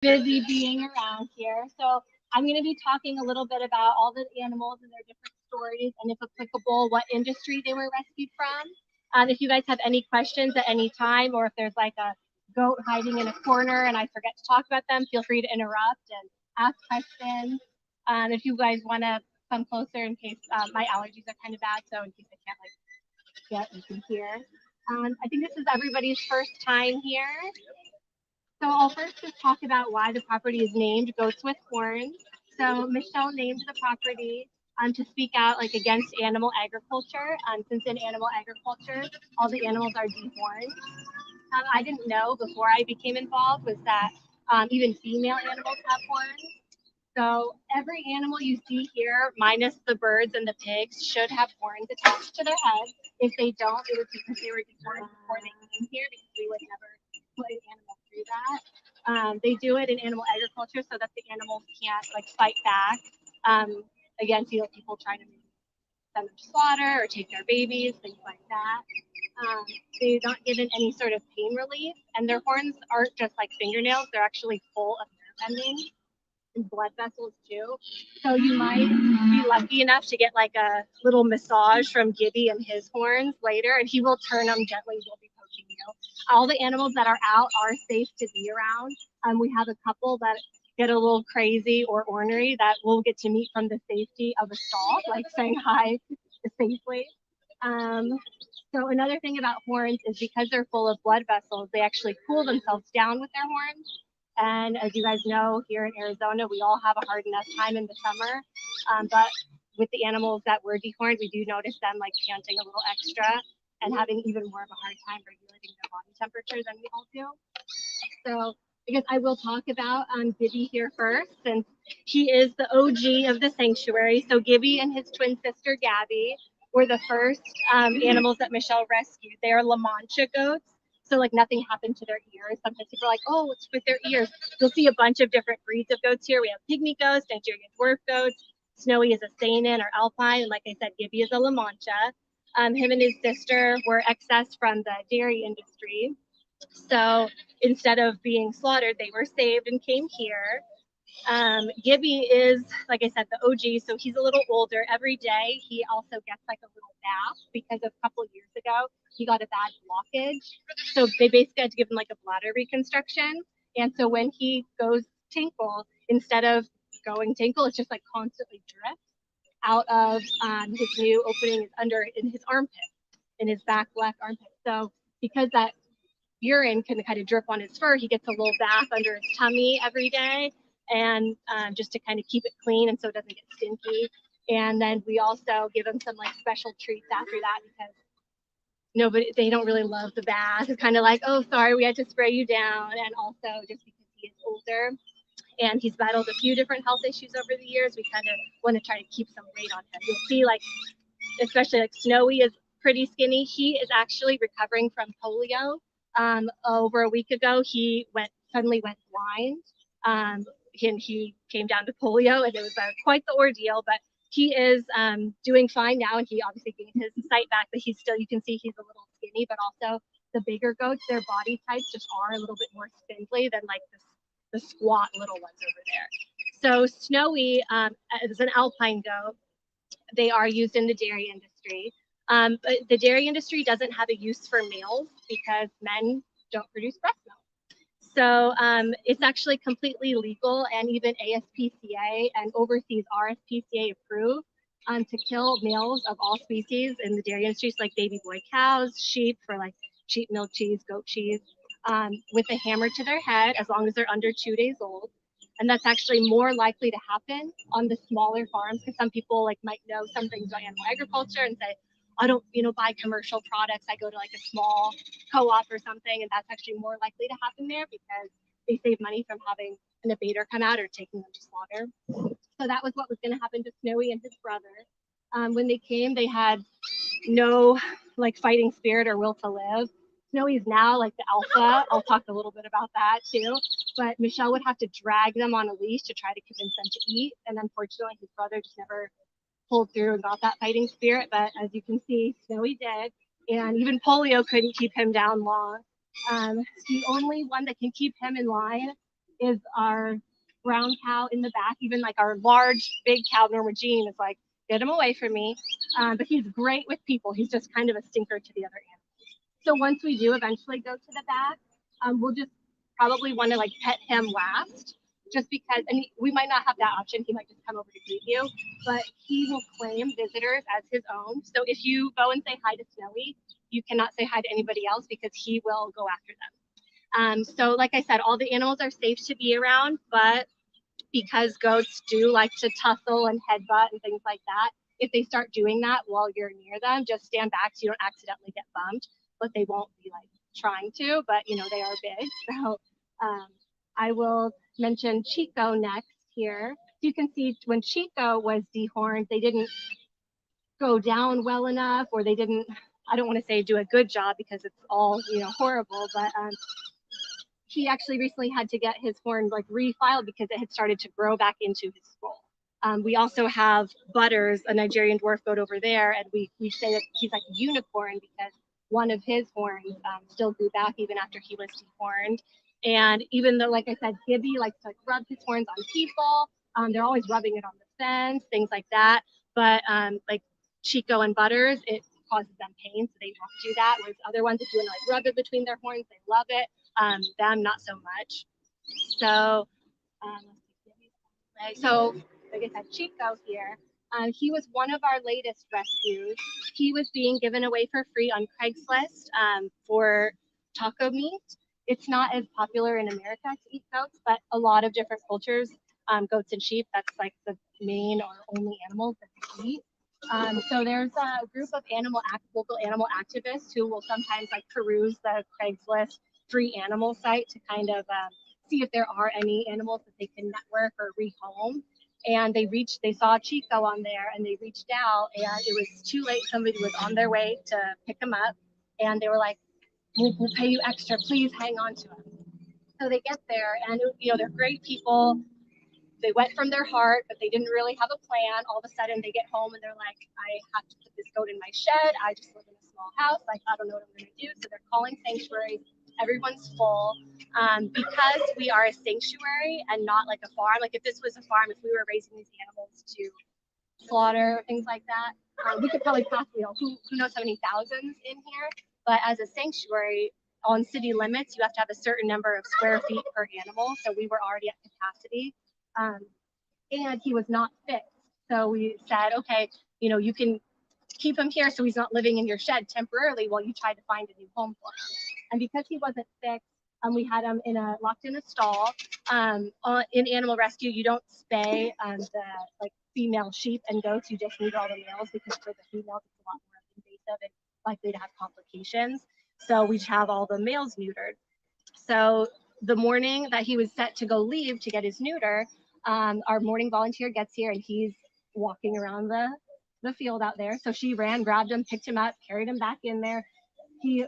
busy being around here. So I'm going to be talking a little bit about all the animals and their different stories, and if applicable, what industry they were rescued from. If you guys have any questions at any time, or if there's like a goat hiding in a corner and I forget to talk about them, feel free to interrupt and ask questions. If you guys want to come closer in case my allergies are kind of bad, so in case I can't get you can hear. I think this is everybody's first time here. So I'll first just talk about why the property is named Goats with Horns. So Michelle named the property to speak out like against animal agriculture. Since in animal agriculture, all the animals are dehorned. I didn't know before I became involved was that even female animals have horns. So every animal you see here, minus the birds and the pigs, should have horns attached to their head. If they don't, it was because they were dehorned before they came here, because we would never put an animal through that. They do it in animal agriculture so that the animals can't like fight back against people trying to send them to slaughter or take their babies, things like that. They're not given any sort of pain relief, and their horns aren't just like fingernails; they're actually full of nerve endings and blood vessels too. So you might be lucky enough to get like a little massage from Gibby and his horns later, and he will turn them gently. He'll be poking you. All the animals that are out are safe to be around. We have a couple that get a little crazy or ornery that we'll get to meet from the safety of a stall, like saying hi safely. Um, so another thing about horns is because they're full of blood vessels, they actually cool themselves down with their horns. And as you guys know, here in Arizona, we all have a hard enough time in the summer. But with the animals that were dehorned, we do notice them like panting a little extra and having even more of a hard time regulating their body temperature than we all do. So I guess I will talk about Gibby here first, since he is the OG of the sanctuary. So Gibby and his twin sister Gabby were the first animals that Michelle rescued. They are La Mancha goats. So like nothing happened to their ears. Sometimes people are like, oh, what's with their ears? You'll see a bunch of different breeds of goats here. We have pygmy goats, Nigerian dwarf goats. Snowy is a Saanen or Alpine, and like I said, Gibby is a La Mancha. Him and his sister were excess from the dairy industry. So instead of being slaughtered, they were saved and came here. Gibby is, like I said, the OG, so he's a little older. Every day, he also gets like a little bath because a couple years ago, he got a bad blockage. So they basically had to give him like a bladder reconstruction. And so when he goes tinkle, instead of going tinkle, it's just like constantly drips out of his new opening is under in his armpit, in his back left armpit. So because that urine can kind of drip on his fur, he gets a little bath under his tummy every day, and just to kind of keep it clean and so it doesn't get stinky. And then we also give him some like special treats after that because they don't really love the bath. It's kind of like, oh, sorry, we had to spray you down. And also just because he is older and he's battled a few different health issues over the years, we kind of want to try to keep some weight on him. You'll see like, especially like Snowy is pretty skinny. He is actually recovering from polio. Over a week ago, he suddenly went blind. He came down to polio, and it was quite the ordeal. But he is doing fine now, and he obviously gained his sight back. But you can see he's a little skinny. But also, the bigger goats, their body types just are a little bit more spindly than like the squat little ones over there. So Snowy is an alpine goat. They are used in the dairy industry. But the dairy industry doesn't have a use for males because men don't produce breast milk. So it's actually completely legal, and even ASPCA and overseas RSPCA approved to kill males of all species in the dairy industry, so like baby boy cows, sheep for like sheep milk cheese, goat cheese, with a hammer to their head as long as they're under 2 days old. And that's actually more likely to happen on the smaller farms, because some people like might know some things about animal agriculture and say, I don't, buy commercial products. I go to like a small co-op or something, and that's actually more likely to happen there because they save money from having an abater come out or taking them to slaughter. So that was what was going to happen to Snowy and his brother. When they came, they had no like fighting spirit or will to live. Snowy's now like the alpha. I'll talk a little bit about that too. But Michelle would have to drag them on a leash to try to convince them to eat. And unfortunately, his brother just never pulled through and got that fighting spirit. But as you can see, Snowy did. And even polio couldn't keep him down long. The only one that can keep him in line is our brown cow in the back. Even like our large, big cow, Norma Jean, is like, get him away from me. But he's great with people. He's just kind of a stinker to the other animals. So once we do eventually go to the back, we'll just probably want to like pet him last, just because, and we might not have that option. He might just come over to greet you, but he will claim visitors as his own. So if you go and say hi to Snowy, you cannot say hi to anybody else because he will go after them. So like I said, all the animals are safe to be around, but because goats do like to tussle and headbutt and things like that, if they start doing that while you're near them, just stand back so you don't accidentally get bumped, but they won't be like trying to, but you know, they are big. So I will mention Chico next here. You can see when Chico was dehorned, they didn't go down well enough, or they didn't, I don't want to say do a good job because it's all, you know, horrible, but he actually recently had to get his horn like refiled because it had started to grow back into his skull. We also have Butters, a Nigerian dwarf goat over there, and we say that he's like a unicorn because one of his horns still grew back even after he was dehorned. And even though, like I said, Gibby likes to like, rub his horns on people, they're always rubbing it on the fence, things like that. But like Chico and Butters, it causes them pain, so they won't do that. Whereas other ones, if you want to like rub it between their horns, they love it. Them not so much. So, so like I said, Chico here, he was one of our latest rescues. He was being given away for free on Craigslist for taco meat. It's not as popular in America to eat goats, but a lot of different cultures, goats and sheep, that's like the main or only animals that they eat. So there's a group of local animal activists who will sometimes like peruse the Craigslist free animal site to kind of see if there are any animals that they can network or rehome. And they saw Chico on there and they reached out, and it was too late. Somebody was on their way to pick him up, and they were like, we'll pay you extra, please hang on to him. So they get there, and you know, they're great people. They went from their heart, but they didn't really have a plan. All of a sudden they get home and they're like, I have to put this goat in my shed. I just live in a small house. Like, I don't know what I'm gonna do. So they're calling sanctuaries. Everyone's full. Because we are a sanctuary and not like a farm. Like if this was a farm, if we were raising these animals to slaughter, things like that, we could probably pass, you know, who knows how many thousands in here. But as a sanctuary on city limits, you have to have a certain number of square feet per animal. So we were already at capacity. And he was not fixed. So we said, okay, you know, you can keep him here so he's not living in your shed temporarily while you try to find a new home for him. And because he wasn't fixed, we had him locked in a stall. In animal rescue, you don't spay the like female sheep and goats. You just need all the males because for the females, it's a lot more invasive and likely to have complications. So we have all the males neutered. So the morning that he was set to go leave to get his neuter, our morning volunteer gets here and he's walking around the field out there. So she ran, grabbed him, picked him up, carried him back in there.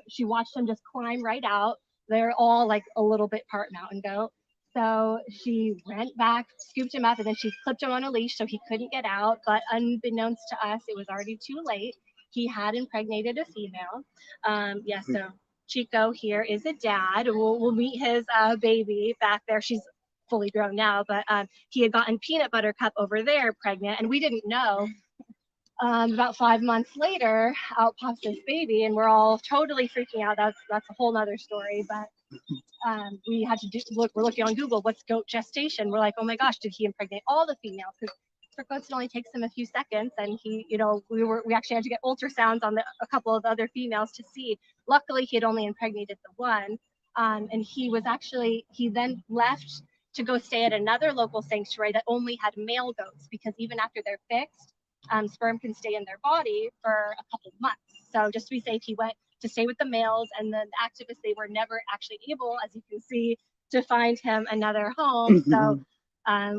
She watched him just climb right out. They're all like a little bit part mountain goat. So she went back, scooped him up, and then she clipped him on a leash so he couldn't get out. But unbeknownst to us, it was already too late. He had impregnated a female. So Chico here is a dad. We'll meet his baby back there. She's fully grown now, but he had gotten Peanut Buttercup over there pregnant, and we didn't know. About 5 months later, out pops this baby, and we're all totally freaking out. That's a whole nother story. But we had to we're looking on Google, what's goat gestation? We're like, oh my gosh, did he impregnate all the females? Because for goats, it only takes them a few seconds, and he, you know, we actually had to get ultrasounds on a couple of the other females to see. Luckily, he had only impregnated the one, and he then left to go stay at another local sanctuary that only had male goats, because even after they're fixed, sperm can stay in their body for a couple of months. So just to be safe, he went to stay with the males, and then the activists, they were never actually able, as you can see, to find him another home. So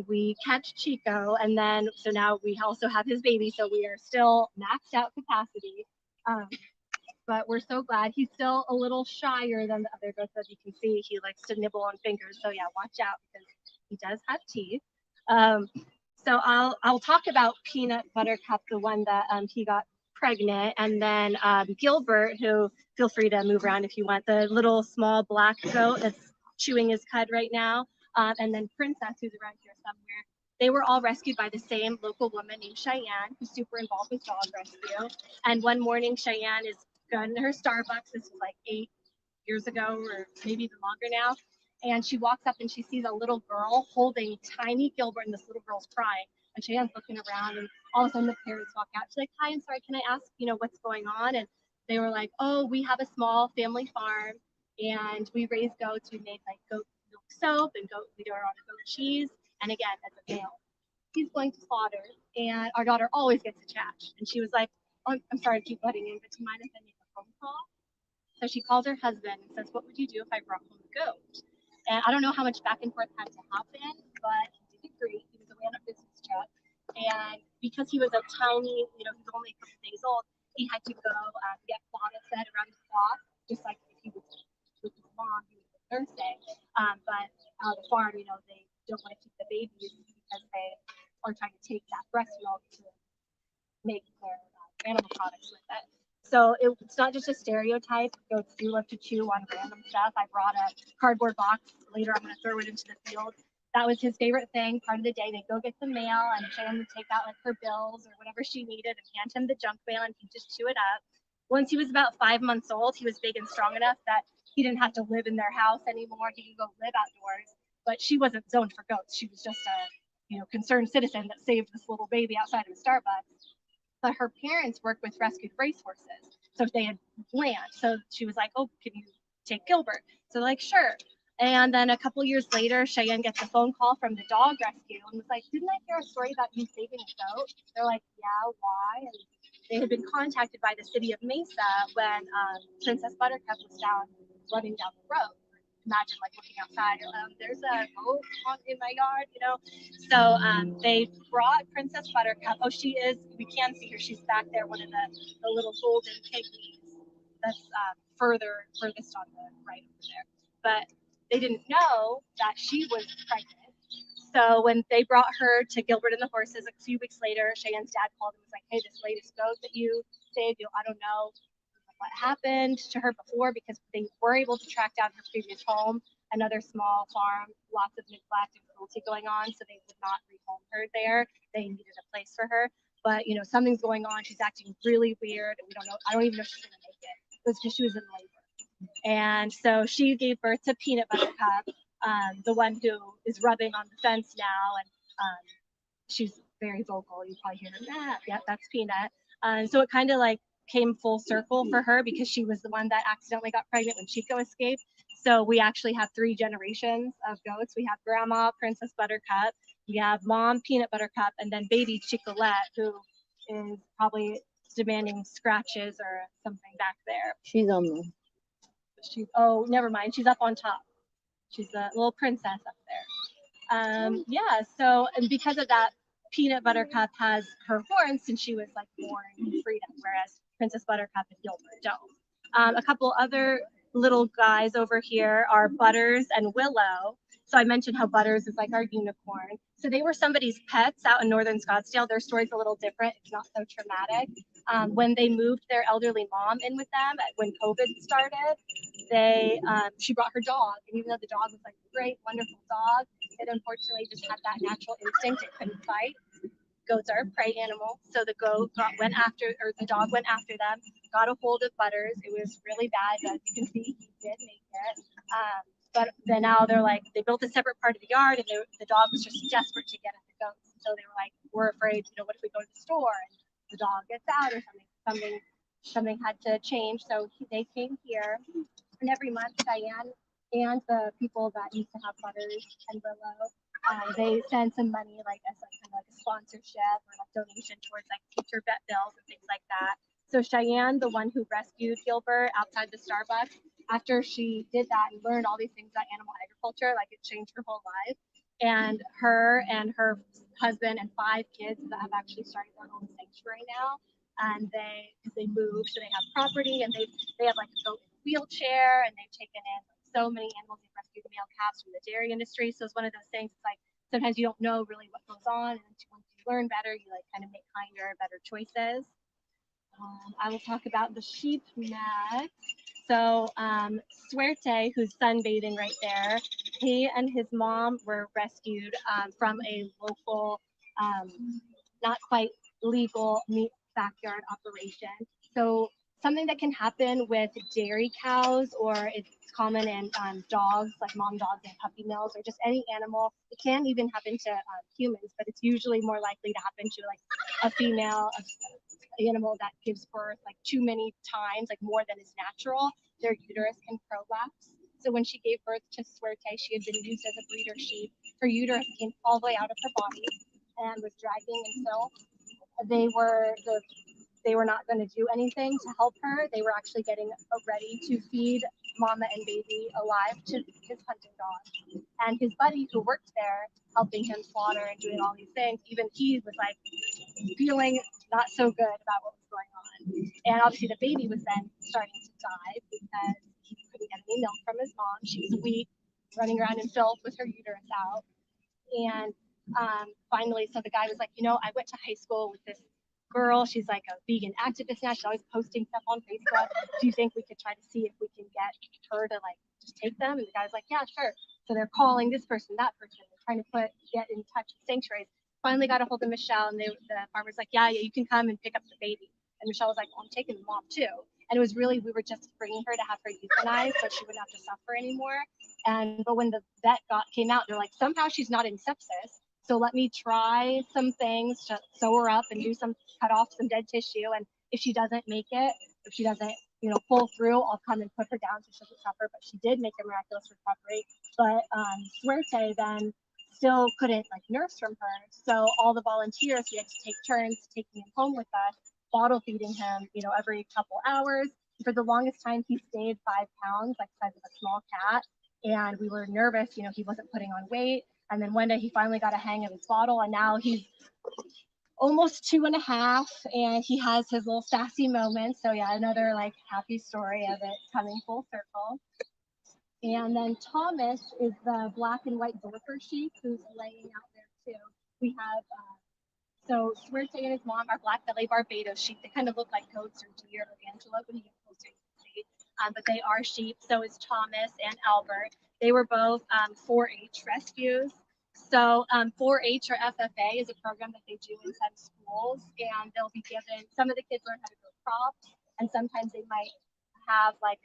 we catch Chico, and then so now we also have his baby, so we are still maxed out capacity. But we're so glad. He's still a little shyer than the other goats, as you can see. He likes to nibble on fingers, so yeah, watch out because he does have teeth. So I'll talk about Peanut Buttercup, the one that he got pregnant, and then Gilbert, who, feel free to move around if you want, the little small black goat that's chewing his cud right now. and then Princess, who's around here somewhere. They were all rescued by the same local woman named Cheyenne, who's super involved with dog rescue. And one morning, Cheyenne is going to her Starbucks. This was like 8 years ago, or maybe even longer now. And she walks up and she sees a little girl holding tiny Gilbert, and this little girl's crying. And Cheyenne's looking around, and all of a sudden the parents walk out. She's like, "Hi, I'm sorry, can I ask, what's going on?" And they were like, "Oh, we have a small family farm, and we raise goats. We make like goat milk soap and we do our own goat cheese. And again, as a male, he's going to slaughter, and our daughter always gets attached." And she was like, "Oh, I'm sorry to keep butting in, but do you mind if I make a phone call?" So she calls her husband and says, "What would you do if I brought home a goat?" And I don't know how much back and forth had to happen, but he did agree. He was away on a business trip. And because he was a tiny, he was only a couple days old, he had to go get Clotha fed around the clock, just like if he was with his mom, he was nursing. But the farm, they don't want to keep the babies because they are trying to take that breast milk to make their animal products with it. So it's not just a stereotype. Goats do love to chew on random stuff. I brought a cardboard box. Later, I'm going to throw it into the field. That was his favorite thing. Part of the day, they'd go get the mail, and Cheyenne would take out like her bills or whatever she needed and hand him the junk mail, and he'd just chew it up. Once he was about 5 months old, he was big and strong enough that he didn't have to live in their house anymore. He could go live outdoors. But she wasn't zoned for goats. She was just a concerned citizen that saved this little baby outside of a Starbucks. But her parents worked with rescued racehorses, so they had land. So she was like, "Oh, can you take Gilbert?" So like, "Sure." And then a couple years later, Cheyenne gets a phone call from the dog rescue and was like, "Didn't I hear a story about you saving a goat?" They're like, "Yeah, why?" And they had been contacted by the city of Mesa when Princess Buttercup was found running down the road. Imagine like looking outside, there's a goat in my yard. So they brought Princess Buttercup. Oh, we can see her. She's back there, one of the little golden pygmies. That's furthest on the right over there. But they didn't know that she was pregnant. So when they brought her to Gilbert and the horses, a few weeks later, Cheyenne's dad called and was like, "Hey, this latest goat that you saved, I don't know what happened to her before," because they were able to track down her previous home, another small farm, lots of neglect and cruelty going on. So they would not rehome her there. They needed a place for her. But, something's going on. She's acting really weird. And we don't know. I don't even know if she's going to make it. It was because she was in labor. And so she gave birth to Peanut Buttercup, the one who is rubbing on the fence now. And she's very vocal. You probably hear her, yeah, that's Peanut. So it kind of like came full circle for her because she was the one that accidentally got pregnant when Chico escaped. So we actually have 3 generations of goats. We have Grandma Princess Buttercup, we have Mom Peanut Buttercup, and then baby Chicolette, who is probably demanding scratches or something back there. She's on the. Oh, never mind. She's up on top. She's a little princess up there. Yeah. So, and because of that, Peanut Buttercup has her horns since she was like born in freedom, whereas Princess Buttercup and Gilbert don't. A couple other little guys over here are Butters and Willow. So I mentioned how Butters is like our unicorn. So they were somebody's pets out in northern Scottsdale. Their story's a little different. It's not so traumatic. When they moved their elderly mom in with them when COVID started, she brought her dog. And even though the dog was like a great, wonderful dog, it unfortunately just had that natural instinct. It couldn't fight. Goats are a prey animal. So the dog went after them, got a hold of Butters. It was really bad, but you can see he did make it. But then now they built a separate part of the yard, and the dog was just desperate to get at the goats. So they were like, "We're afraid, what if we go to the store and the dog gets out or something?" Something had to change. So they came here, and every month Diane and the people that used to have Butters and Willow, they send some money, like as kind of like a sponsorship or like donation towards like future vet bills and things like that. So Cheyenne, the one who rescued Gilbert outside the Starbucks, after she did that and learned all these things about animal agriculture, like it changed her whole life. And her husband and 5 kids that have actually started their own sanctuary now. And they moved, so they have property, and they have like a goat in a wheelchair, and they've taken in so many animals. They've rescued male calves from the dairy industry. So it's one of those things. It's like sometimes you don't know really what goes on, and once you learn better, you like kind of make kinder, better choices. I will talk about the sheep next. So Suerte, who's sunbathing right there, he and his mom were rescued from a local, not quite legal meat backyard operation. So something that can happen with dairy cows, or it's common in dogs, like mom dogs and puppy mills, or just any animal. It can even happen to humans, but it's usually more likely to happen to like a female animal that gives birth like too many times, like more than is natural. Their uterus can prolapse. So when she gave birth to Suerte, she had been used as a breeder sheep. Her uterus came all the way out of her body and was dragging until they were not going to do anything to help her. They were actually getting ready to feed mama and baby alive to his hunting dog. And his buddy who worked there, helping him slaughter and doing all these things, even he was like feeling not so good about what was going on. And obviously the baby was then starting to die because he couldn't get any milk from his mom. She was weak, running around in filth with her uterus out. And finally, so the guy was like, I went to high school with this girl. She's like a vegan activist now. She's always posting stuff on Facebook. Do you think we could try to see if we can get her to like just take them? And the guy's like, yeah, sure. So they're calling this person, that person. They're trying to get in touch with sanctuaries. Finally got a hold of Michelle, and the farmer's like, yeah, you can come and pick up the baby. And Michelle was like, well, I'm taking the mom too. And it was really, we were just bringing her to have her euthanized so she wouldn't have to suffer anymore. But when the vet came out, they're like, somehow she's not in sepsis. So let me try some things to sew her up and cut off some dead tissue. And if she doesn't make it, if she doesn't, pull through, I'll come and put her down so she doesn't suffer. But she did make a miraculous recovery. But Suerte then still couldn't like nurse from her. So all the volunteers, we had to take turns taking him home with us, bottle feeding him, every couple hours. For the longest time, he stayed 5 pounds, like the size of a small cat. And we were nervous, he wasn't putting on weight. And then one day he finally got a hang of his bottle, and now he's almost 2.5, and he has his little sassy moments. So yeah, another like happy story of it coming full circle. And then Thomas is the black and white Dorper sheep who's laying out there too. We have so Suerte and his mom are black belly Barbados sheep. They kind of look like goats or deer or antelope when you get closer, you can see. But they are sheep. So is Thomas and Albert. They were both 4-H rescues. So 4-H or FFA is a program that they do inside schools, and they'll be given, some of the kids learn how to grow crops, and sometimes they might have like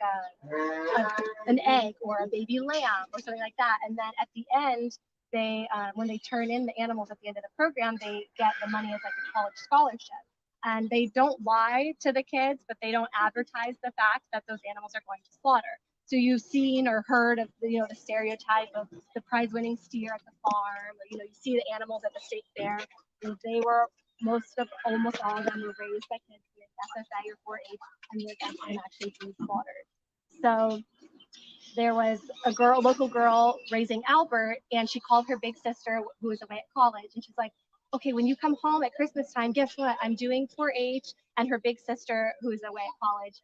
an egg or a baby lamb or something like that. And then at the end, they when they turn in the animals at the end of the program, they get the money as like a college scholarship. And they don't lie to the kids, but they don't advertise the fact that those animals are going to slaughter. So you've seen or heard of the stereotype of the prize-winning steer at the farm, or you see the animals at the state fair. And they were almost all of them were raised by kids with FFA or 4-H, and were then actually being slaughtered. So there was a local girl raising Albert, and she called her big sister who was away at college, and she's like, okay, when you come home at Christmas time, guess what? I'm doing 4-H. And her big sister, who was away at college,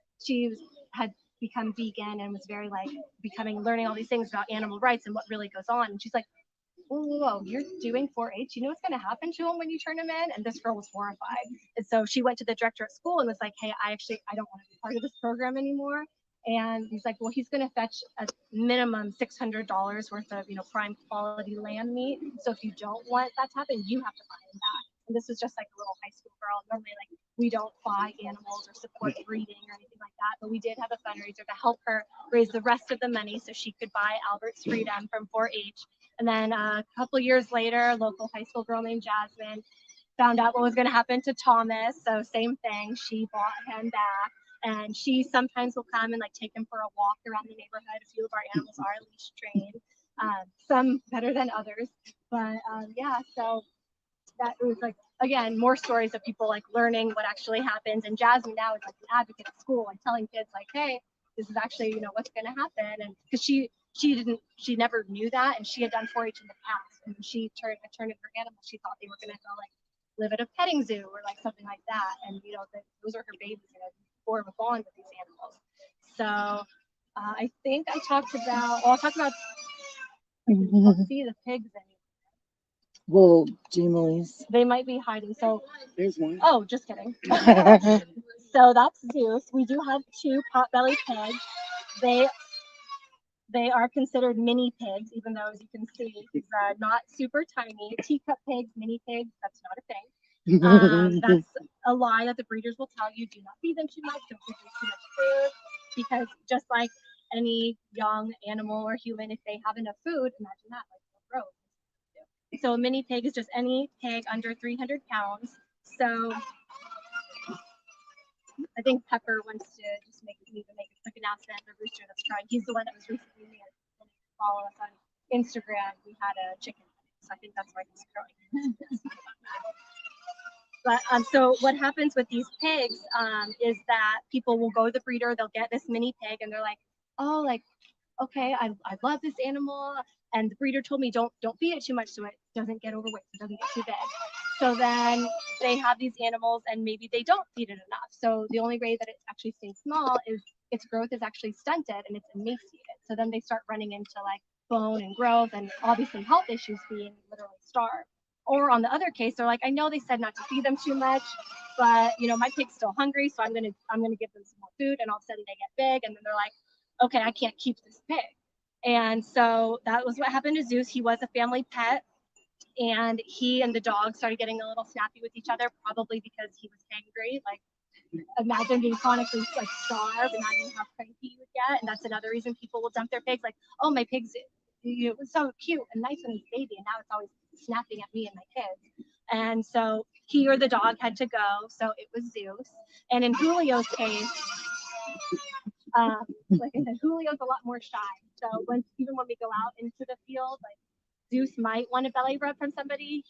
had become vegan and was very like learning all these things about animal rights and what really goes on. And she's like, whoa, you're doing 4-H? You know what's going to happen to him when you turn him in? And this girl was horrified. And so she went to the director at school and was like, hey, I don't want to be part of this program anymore. And he's like, well, he's going to fetch a minimum $600 worth of, prime quality lamb meat. So if you don't want that to happen, you have to buy him back. And this was just like a little high school girl. Normally, like, we don't buy animals or support breeding or anything like that. But we did have a fundraiser to help her raise the rest of the money so she could buy Albert's freedom from 4-H. And then a couple years later, a local high school girl named Jasmine found out what was going to happen to Thomas. So same thing, she bought him back. And she sometimes will come and like take him for a walk around the neighborhood. A few of our animals are leash trained, some better than others. But yeah, so that was like, again, more stories of people like learning what actually happens. And Jasmine now is like an advocate at school, like telling kids like, hey, this is actually, what's going to happen. And because she never knew that, and she had done 4-H in the past. And when she turned in her animals, she thought they were going to go like live at a petting zoo or like something like that. And those are her babies, form a bond with these animals. So I think I talked about. Well, I'll talk about. I don't see the pigs anymore. Well, Jamie's. They might be hiding. So there's one. Oh, just kidding. So that's Zeus. We do have two pot-bellied pigs. They they are considered mini pigs, even though, as you can see, he's not super tiny. Teacup pigs, mini pigs, that's not a thing. That's a lie that the breeders will tell you. Do not feed them too much. Don't feed them too much food, because just like any young animal or human, if they have enough food, imagine that, like they'll grow. So a mini pig is just any pig under 300 pounds. So I think Pepper wants to just make a quick announcement. The rooster that's crying, he's the one that was recently here. Follow us on Instagram. We had a chicken, so I think that's why he's crowing. But so what happens with these pigs is that people will go to the breeder, they'll get this mini pig, and they're like, oh, like, okay, I love this animal, and the breeder told me don't feed it too much so it doesn't get overweight, so it doesn't get too big. So then they have these animals and maybe they don't feed it enough. So the only way that it actually stays small is its growth is actually stunted and it's emaciated. So then they start running into like bone and growth and obviously health issues, being literally starved. Or on the other case, they're like, I know they said not to feed them too much, but you know, my pig's still hungry, so I'm gonna give them some more food, and all of a sudden they get big, and then they're like, okay, I can't keep this pig. And so that was what happened to Zeus. He was a family pet, and he and the dog started getting a little snappy with each other, probably because he was hangry. Like, imagine being chronically like starved, imagine how cranky you would get. And that's another reason people will dump their pigs, like, oh, my pig's, it was so cute and nice when he's a baby, and now it's always snapping at me and my kids. And so he or the dog had to go, so it was Zeus. And in Julio's case, like I said, Julio's a lot more shy. So even when we go out into the field, like Zeus might want a belly rub from somebody.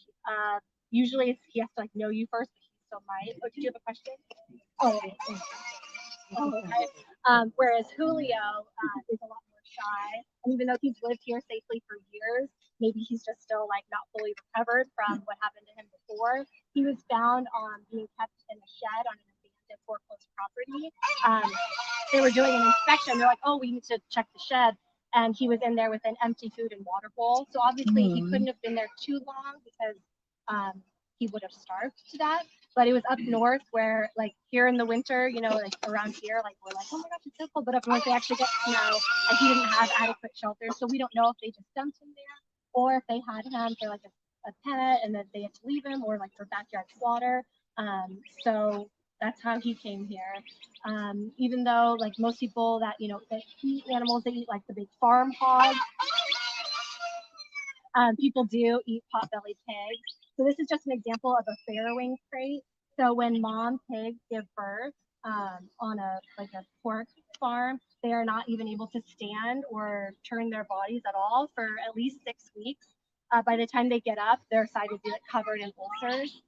Usually he has to like know you first, but he still might. Oh, did you have a question? Oh, okay. Whereas Julio is a lot more shy, and even though he's lived here safely for years, maybe he's just still like not fully recovered from what happened to him before. He was found being kept in a shed on an abandoned foreclosed property. They were doing an inspection. They're like, oh, we need to check the shed. And he was in there with an empty food and water bowl. So obviously he couldn't have been there too long, because he would have starved to death. But it was up north where, like here in the winter, you know, like around here, like we're like, oh my gosh, it's so cold. But up north they actually get snow, and he didn't have adequate shelter. So we don't know if they just dumped him there, or if they had him for like a pet and then they had to leave him, or like for backyard slaughter. So that's how he came here. Even though like most people that, you know, that eat animals, they eat like the big farm hogs. People do eat pot-bellied pigs. So this is just an example of a farrowing crate. So when mom pigs give birth on a pork farm, they are not even able to stand or turn their bodies at all for at least 6 weeks. By the time they get up, their side would be like covered in ulcers.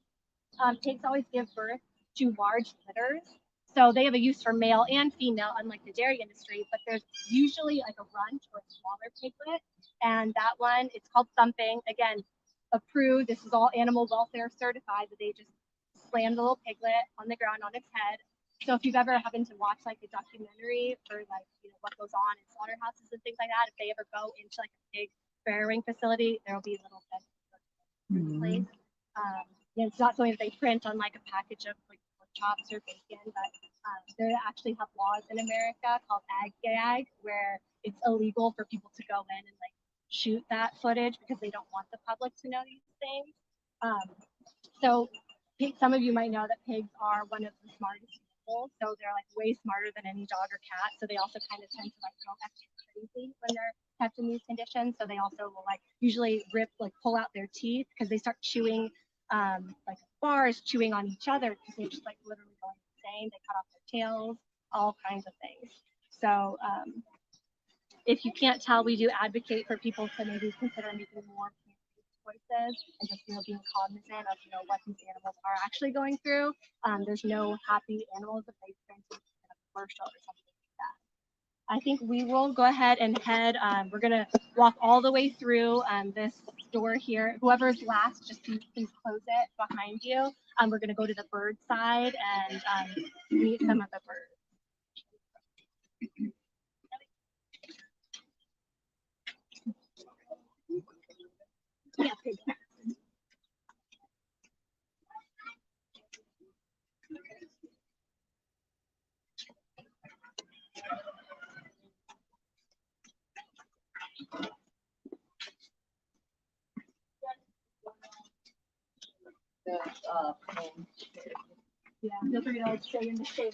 Pigs always give birth to large litters. So they have a use for male and female, unlike the dairy industry, but there's usually like a runt or a smaller piglet. And that one, it's called thumping. Again, approved. This is all animal welfare certified, that they just slam the little piglet on the ground on its head. So if you've ever happened to watch like a documentary for like, you know, what goes on in slaughterhouses and things like that, if they ever go into like a pig farrowing facility, there'll be little place. It's not something that they print on like a package of like chops or bacon, but they actually have laws in America called ag gag, where it's illegal for people to go in and like shoot that footage, because they don't want the public to know these things. So some of you might know that pigs are one of the smartest animals, so they're like way smarter than any dog or cat. So they also kind of tend to like go extra crazy when they're kept in these conditions. So they also will like usually pull out their teeth, because they start chewing like bars, chewing on each other, because they're just like literally going insane. They cut off their tails, all kinds of things. So if you can't tell, we do advocate for people to maybe consider making more choices, and just, you know, being cognizant of, you know, what these animals are actually going through. There's no happy animals if they turn into a commercial or something like that. I think we will go ahead and head. We're gonna walk all the way through this door here. Whoever's last, just please close it behind you. We're gonna go to the bird side and meet some of the birds. Yeah, Yeah, feel free to stay in the shade.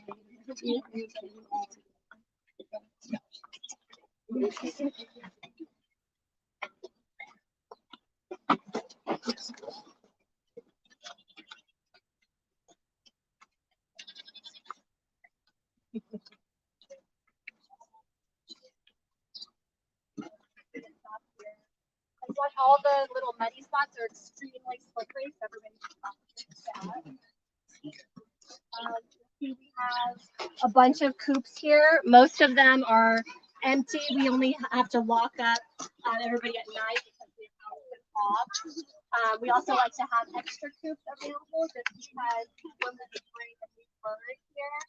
All the little muddy spots are extremely slippery, so everybody should we have a bunch of coops here. Most of them are empty. We only have to lock up everybody at night because the house is off. We also like to have extra coops available just because when they bring a new bird here,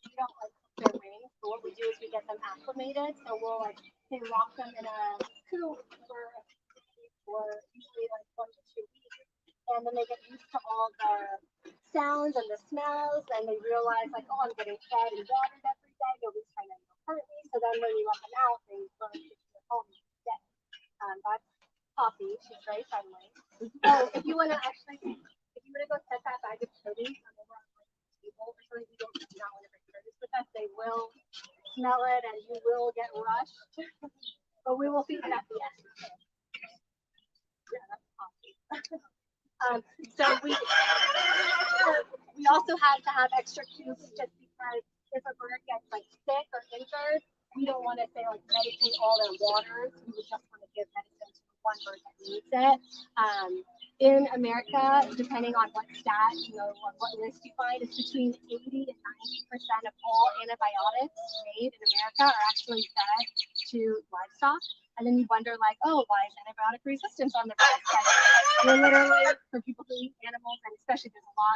we don't like their wings. So what we do is we get them acclimated. So we'll like say lock them in a coop for usually like 1 to 2 weeks, and then they get used to all the sounds and the smells, and they realize like, oh, I'm getting fed and watered every day. Nobody's trying to hurt me. So then when you let them out, they learn to get home instead. That's Poppy. She's very friendly. So if you want to go set that bag of produce on over on the table or something, you don't want to bring produce with us. They will smell it, and you will get rushed. But we will feed it at the end. Yeah, that's Poppy. So we also have to have extra cubes just because if a bird gets like sick or injured, we don't want to say like medicate all their waters. We would just want to give medicine to one bird that needs it. In America, depending on what stat, what list you find, it's between 80 and 90% of all antibiotics made in America are actually fed to livestock. And then you wonder like, oh, why is antibiotic resistance on the rise? We're literally, for people who eat animals, and especially there's a lot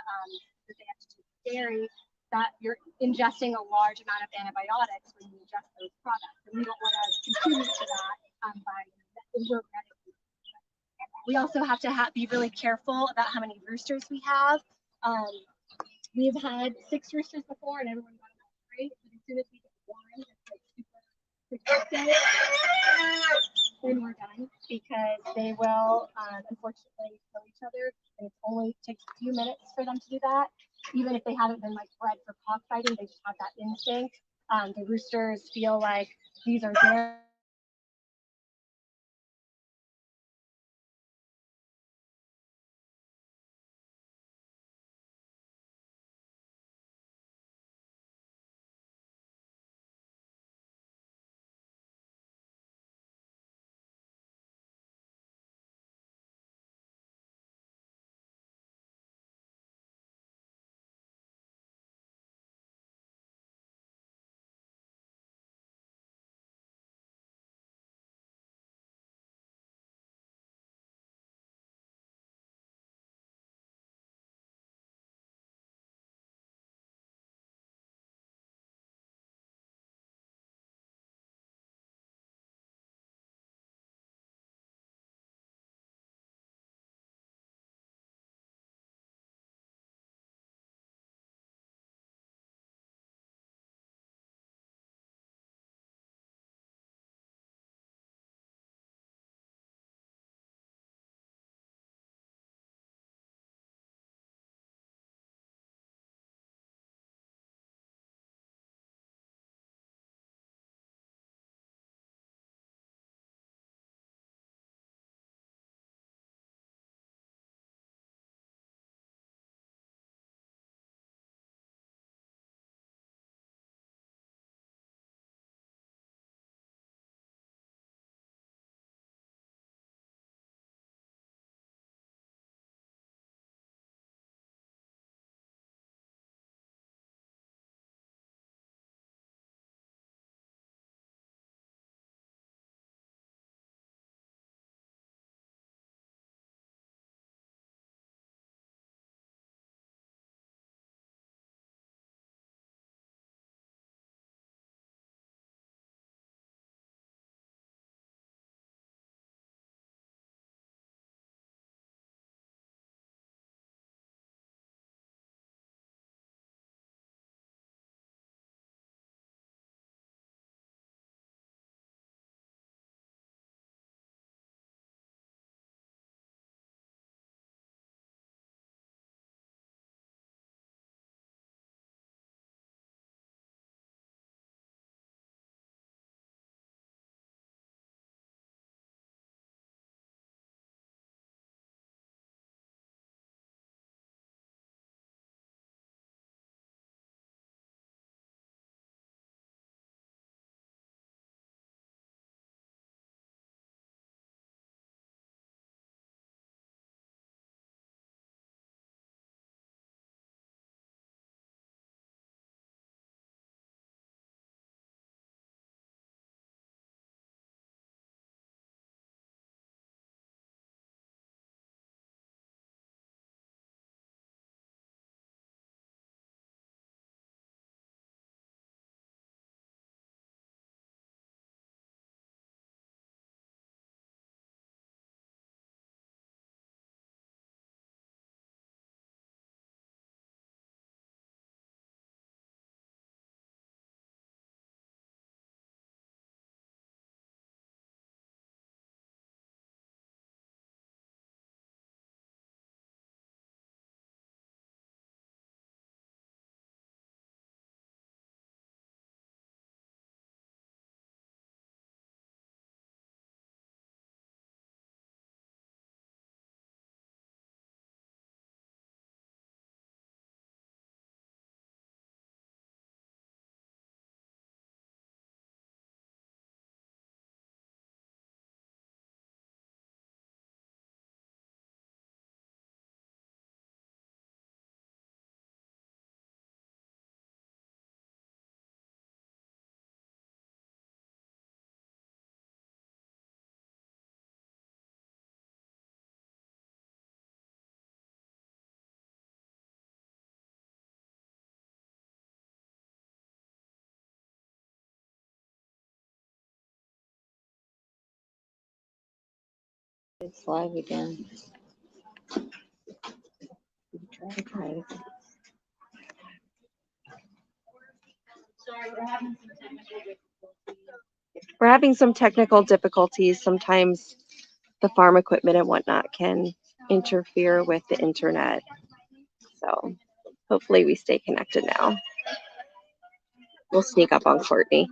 that they have to do with dairy, that you're ingesting a large amount of antibiotics when you ingest those products. And we don't want to contribute to that by over-medicating. We also have to be really careful about how many roosters we have. We've had 6 roosters before, and everyone got along great. But as soon as we get one that's like super protected, then we're done because they will unfortunately kill each other, and it only takes a few minutes for them to do that. Even if they haven't been like bred for cockfighting, they just have that instinct. The roosters feel like these are their It's live again. Try. We're having some technical difficulties. Sometimes the farm equipment and whatnot can interfere with the internet. So hopefully we stay connected now. We'll sneak up on Courtney.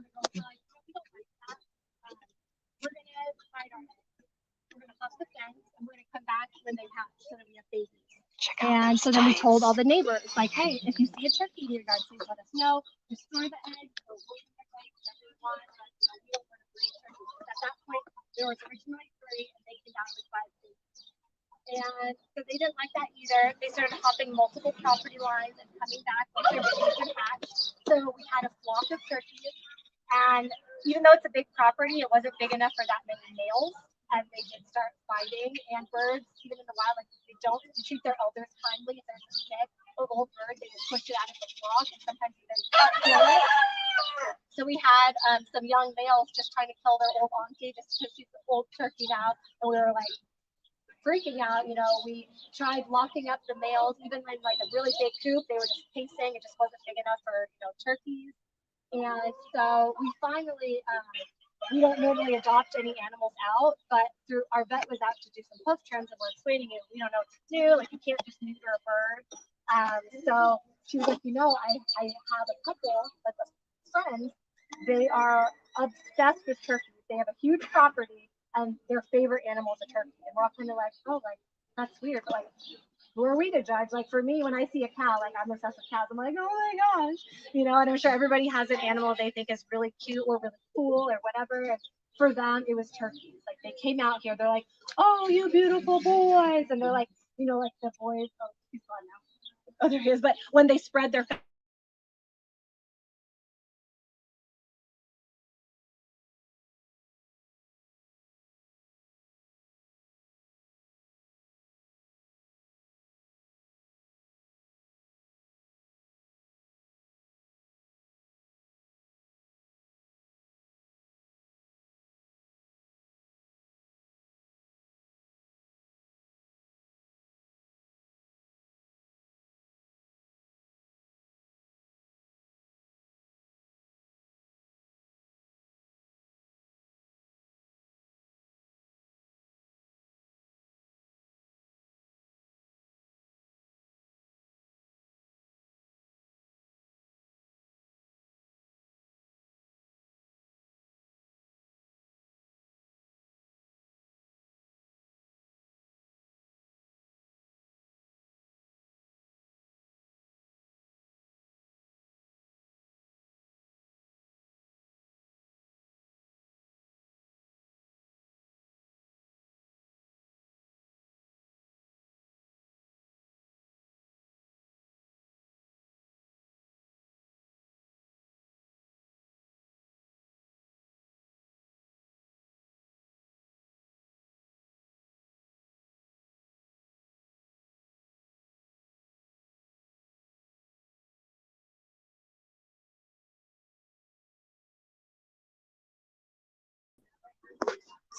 And so then we told all the neighbors, like, hey, if you see a turkey in your yard, please let us know. Just store the eggs. At that point, there was originally 3, and they came out with 5 babies. And so they didn't like that either. They started hopping multiple property lines and coming back once their babies had hatched. So we had a flock of turkeys. And even though it's a big property, it wasn't big enough for that many males. And they did start fighting. And birds, even in the wild, like they don't treat their elders kindly. If there's a chick or old bird, they just push it out of the flock and sometimes even kill it. So we had some young males just trying to kill their old auntie just because she's an old turkey now. And we were like freaking out. We tried locking up the males, even in like a really big coop. They were just pacing. It just wasn't big enough for turkeys. And so we finally, we don't normally adopt any animals out, but through our vet was out to do some post trims and we're explaining it. We don't know what to do. Like you can't just neuter a bird. So she was like, I have a couple, like friends. They are obsessed with turkeys. They have a huge property and their favorite animal is a turkey. And we're all kind of like, oh, like that's weird. But like, who are we to judge? Like for me, when I see a cow, like I'm obsessed with cows. I'm like, oh my gosh, and I'm sure everybody has an animal they think is really cute or really cool or whatever. And for them, it was turkeys. Like they came out here, they're like, oh, you beautiful boys, and they're like, like the boys. Oh, he's gone now. Oh, there he is. But when they spread their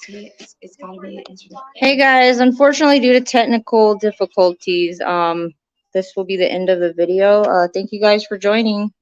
See, it's gotta be internet. Hey guys, unfortunately due to technical difficulties, this will be the end of the video. Thank you guys for joining.